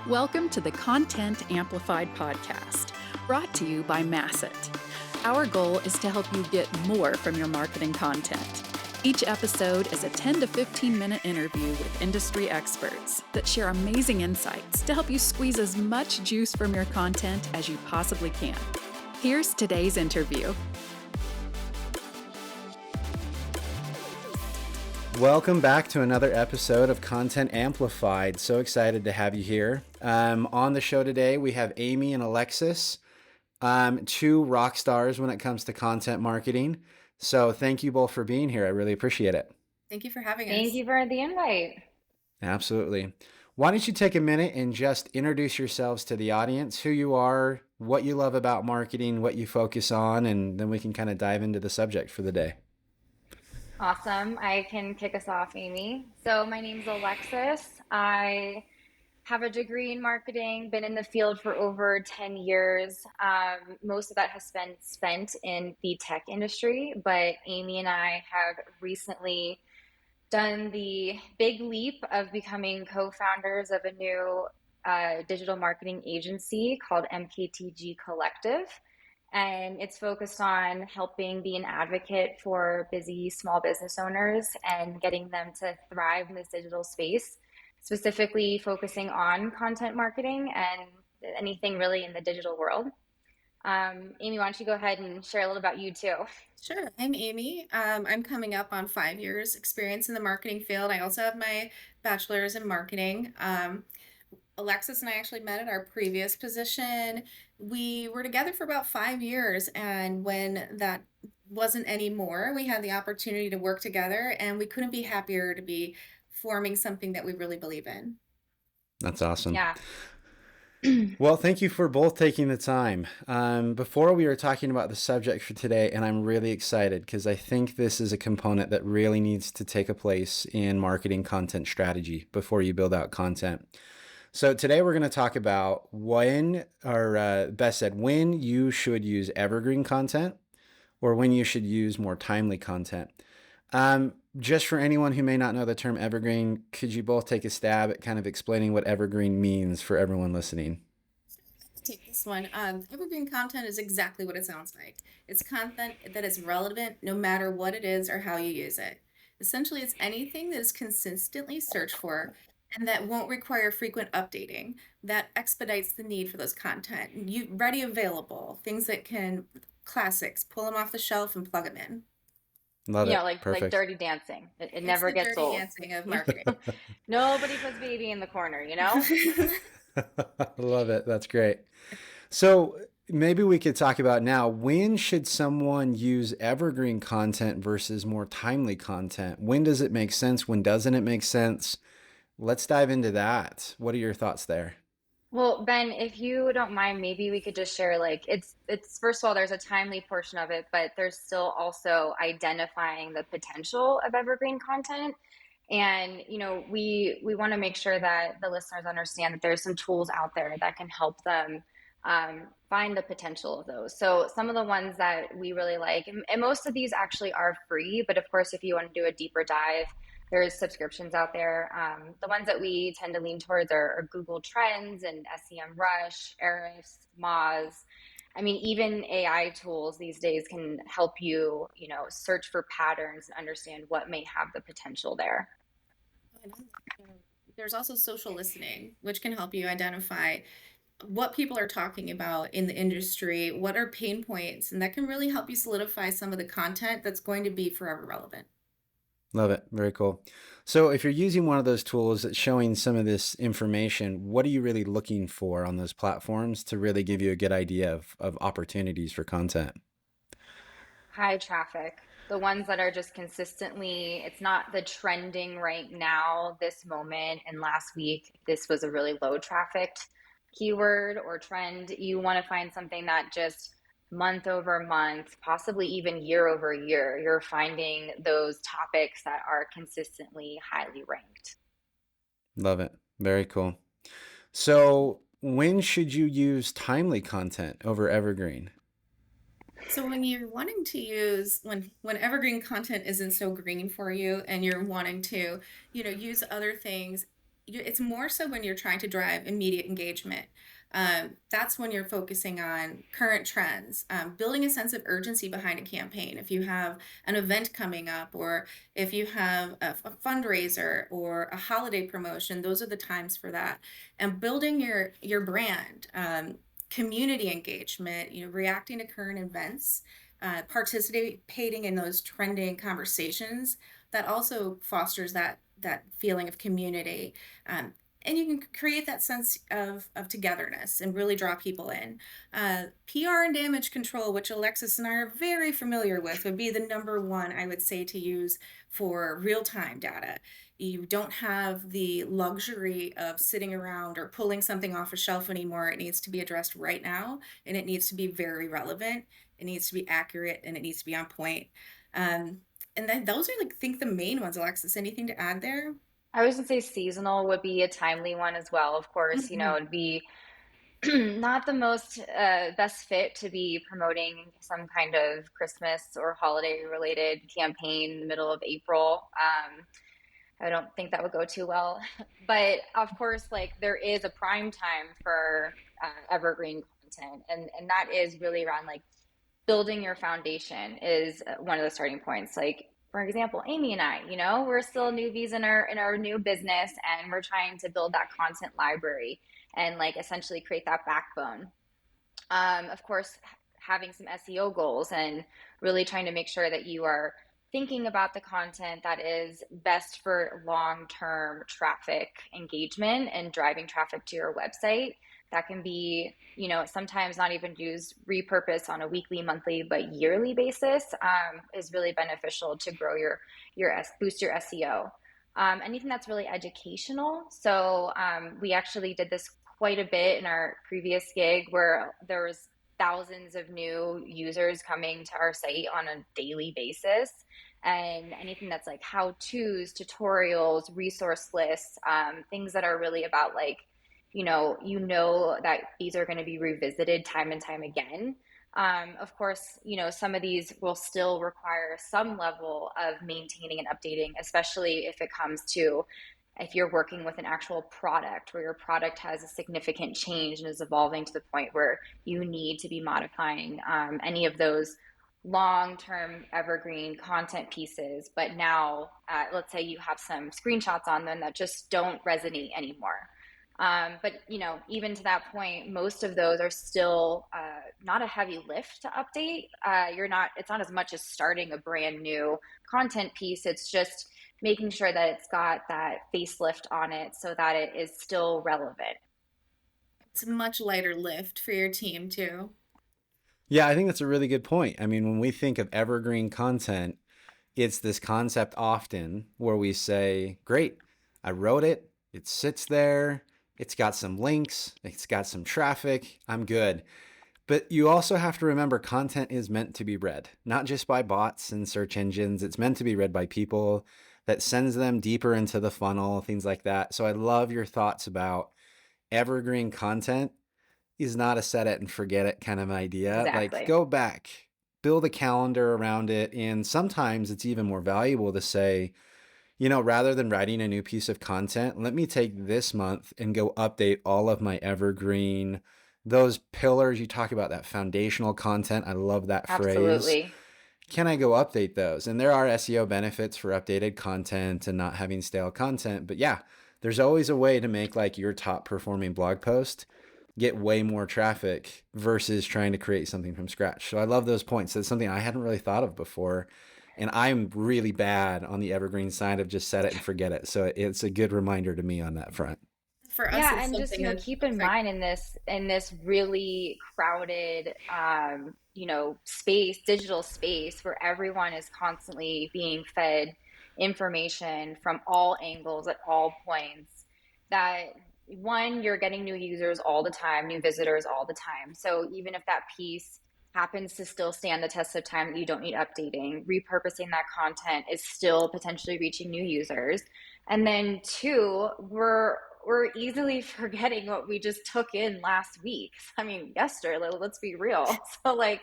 Welcome to the Content Amplified podcast, brought to you by Masset. Our goal is to help you get more from your marketing content. Each episode is a 10 to 15 minute interview with industry experts that share amazing insights to help you squeeze as much juice from your content as you possibly can. Here's today's interview. Welcome back to another episode of Content Amplified. So excited to have you here. On the show today, we have Amy and Alexis, two rock stars when it comes to content marketing. So thank you both for being here. I really appreciate it. Thank you for having us. Thank you for the invite. Absolutely. Why don't you take a minute and just introduce yourselves to the audience, who you are, what you love about marketing, what you focus on, and then we can kind of dive into the subject for the day. Awesome. I can kick us off, Amy. So my name's Alexis. I have a degree in marketing, been in the field for over 10 years. Most of that has been spent in the tech industry, but Amy and I have recently done the big leap of becoming co-founders of a new digital marketing agency called MKTG Collective. And it's focused on helping be an advocate for busy small business owners and getting them to thrive in this digital space, specifically focusing on content marketing and anything really in the digital world. Amy, why don't you go ahead and share a little about you too? Sure. I'm Amy. I'm coming up on 5 years experience in the marketing field. I also have my bachelor's in marketing. Alexis and I actually met at our previous position. We were together for about 5 years, and when that wasn't anymore, we had the opportunity to work together, and we couldn't be happier to be forming something that we really believe in. That's awesome. Yeah. Well, thank you for both taking the time. Before we were talking about the subject for today, and I'm really excited because I think this is a component that really needs to take a place in marketing content strategy before you build out content. So today we're going to talk about when you should use evergreen content or when you should use more timely content. Just for anyone who may not know the term evergreen, could you both take a stab at kind of explaining what evergreen means for everyone listening? Take this one. Evergreen content is exactly what it sounds like. It's content that is relevant no matter what it is or how you use it. Essentially, it's anything that is consistently searched for and that won't require frequent updating, that expedites the need for those content. Ready, available, things that can, classics, pull them off the shelf and plug them in. Love it. Like Dirty Dancing. It never gets dirty old. Dancing of marketing. Nobody puts baby in the corner, you know? Love it. That's great. So maybe we could talk about now, when should someone use evergreen content versus more timely content? When does it make sense? When doesn't it make sense? Let's dive into that. What are your thoughts there? Well, Ben, if you don't mind, maybe we could just share it's first of all, there's a timely portion of it, but there's still also identifying the potential of evergreen content. And, we want to make sure that the listeners understand that there's some tools out there that can help them find the potential of those. So some of the ones that we really like, and most of these actually are free, but of course, if you want to do a deeper dive, there's subscriptions out there. The ones that we tend to lean towards are Google Trends and SEMrush, Ahrefs, Moz. I mean, even AI tools these days can help you, search for patterns and understand what may have the potential there. There's also social listening, which can help you identify what people are talking about in the industry, what are pain points, and that can really help you solidify some of the content that's going to be forever relevant. Love it. Very cool. So if you're using one of those tools that's showing some of this information, what are you really looking for on those platforms to really give you a good idea of opportunities for content? High traffic. The ones that are just consistently, it's not the trending right now, this moment, and last week, this was a really low trafficked keyword or trend. You want to find something that just month over month, possibly even year over year, you're finding those topics that are consistently highly ranked. Love it. Very cool. So when should you use timely content over evergreen? So when you're wanting to use, when evergreen content isn't so green for you and you're wanting to, use other things, it's more so when you're trying to drive immediate engagement. That's when you're focusing on current trends, building a sense of urgency behind a campaign. If you have an event coming up, or if you have a fundraiser or a holiday promotion, those are the times for that. And building your brand, community engagement, reacting to current events, participating in those trending conversations, that also fosters that feeling of community. And you can create that sense of togetherness and really draw people in. PR and damage control, which Alexis and I are very familiar with, would be the number one I would say to use for real-time data. You don't have the luxury of sitting around or pulling something off a shelf anymore. It needs to be addressed right now, and it needs to be very relevant. It needs to be accurate, and it needs to be on point. Um, and then those are, like, I think, the main ones. Alexis, anything to add there? I was gonna say seasonal would be a timely one as well. Of course, Mhm. it'd be not the most best fit to be promoting some kind of Christmas or holiday related campaign in the middle of April. I don't think that would go too well. But of course, like there is a prime time for evergreen content, and that is really around like building your foundation is one of the starting points. Like for example, Amy and I, we're still newbies in our new business, and we're trying to build that content library and like essentially create that backbone. Of course, having some SEO goals and really trying to make sure that you are thinking about the content that is best for long-term traffic engagement and driving traffic to your website. That can be, sometimes not even used repurpose on a weekly, monthly, but yearly basis, is really beneficial to grow your boost your SEO. Anything that's really educational. So we actually did this quite a bit in our previous gig where there was thousands of new users coming to our site on a daily basis, and anything that's like how to's, tutorials, resource lists, things that are really about like that these are going to be revisited time and time again. Of course, some of these will still require some level of maintaining and updating, especially if it comes to if you're working with an actual product where your product has a significant change and is evolving to the point where you need to be modifying any of those long-term evergreen content pieces. But now, let's say you have some screenshots on them that just don't resonate anymore. But even to that point, most of those are still not a heavy lift to update. It's not as much as starting a brand new content piece. It's just making sure that it's got that facelift on it so that it is still relevant. It's a much lighter lift for your team too. Yeah, I think that's a really good point. I mean, when we think of evergreen content, it's this concept often where we say, great, I wrote it, it sits there, it's got some links, it's got some traffic, I'm good. But you also have to remember content is meant to be read, not just by bots and search engines. It's meant to be read by people. That sends them deeper into the funnel, things like that. So I love your thoughts about evergreen content is not a set it and forget it kind of idea. Like Exactly. go back, build a calendar around it. And sometimes it's even more valuable to say, rather than writing a new piece of content, let me take this month and go update all of my evergreen, those pillars you talk about, that foundational content. I love that phrase. Absolutely. Can I go update those? And there are SEO benefits for updated content and not having stale content. But yeah, there's always a way to make like your top performing blog post get way more traffic versus trying to create something from scratch. So I love those points. That's something I hadn't really thought of before. And I'm really bad on the evergreen side of just set it and forget it. So it's a good reminder to me on that front. For us, Yeah, it's and just something of, keep oh, in sorry. mind in this really crowded space, digital space where everyone is constantly being fed information from all angles at all points, that one, you're getting new users all the time, new visitors all the time. So even if that piece happens to still stand the test of time that you don't need updating, repurposing that content is still potentially reaching new users. And then two, we're easily forgetting what we just took in last week. I mean, yesterday, let's be real. So like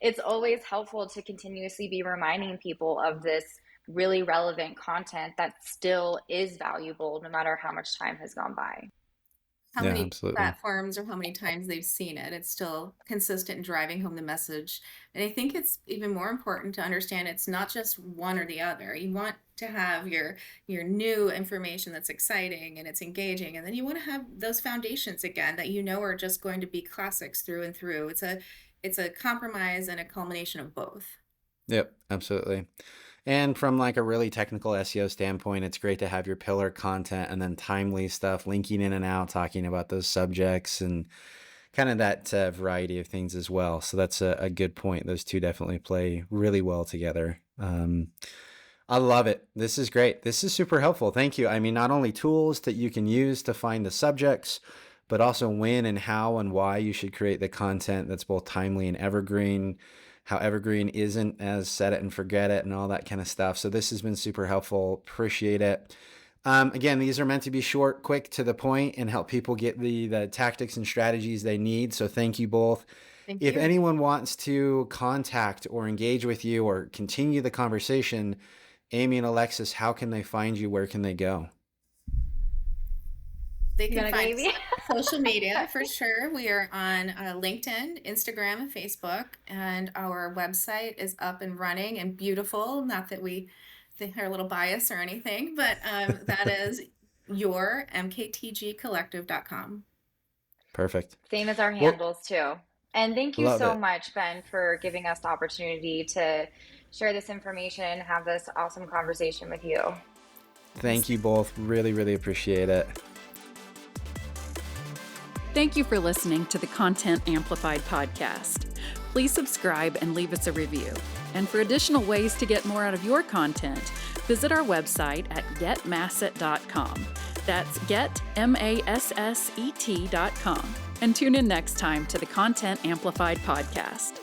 it's always helpful to continuously be reminding people of this really relevant content that still is valuable no matter how much time has gone by. How Yeah, many absolutely. platforms or how many times they've seen it, it's still consistent in driving home the message. And I think it's even more important to understand it's not just one or the other. You want to have your new information that's exciting and it's engaging, and then you want to have those foundations again that you know are just going to be classics through and through. It's a compromise and a culmination of both. Yep, absolutely. And from like a really technical SEO standpoint, it's great to have your pillar content and then timely stuff linking in and out, talking about those subjects and kind of that variety of things as well. So that's a good point. Those two definitely play really well together. I love it. This is great. This is super helpful. Thank you. I mean, not only tools that you can use to find the subjects, but also when and how and why you should create the content that's both timely and evergreen, how evergreen isn't as set it and forget it and all that kind of stuff. So this has been super helpful. Appreciate it. Again, these are meant to be short, quick, to the point, and help people get the tactics and strategies they need. So thank you both. Thank If you. anyone wants to contact or engage with you or continue the conversation, Amy and Alexis, how can they find you? Where can they go? They can Gonna find baby. us on social media for sure. We are on LinkedIn, Instagram, and Facebook, and our website is up and running and beautiful. Not that we think are a little biased or anything, but that is your mktgcollective.com. Perfect. Same as our Well, handles too. And thank you love so it. much, Ben, for giving us the opportunity to share this information and have this awesome conversation with you. Thank you both. Really, really appreciate it. Thank you for listening to the Content Amplified podcast. Please subscribe and leave us a review. And for additional ways to get more out of your content, visit our website at getmasset.com. That's getmasset.com. And tune in next time to the Content Amplified podcast.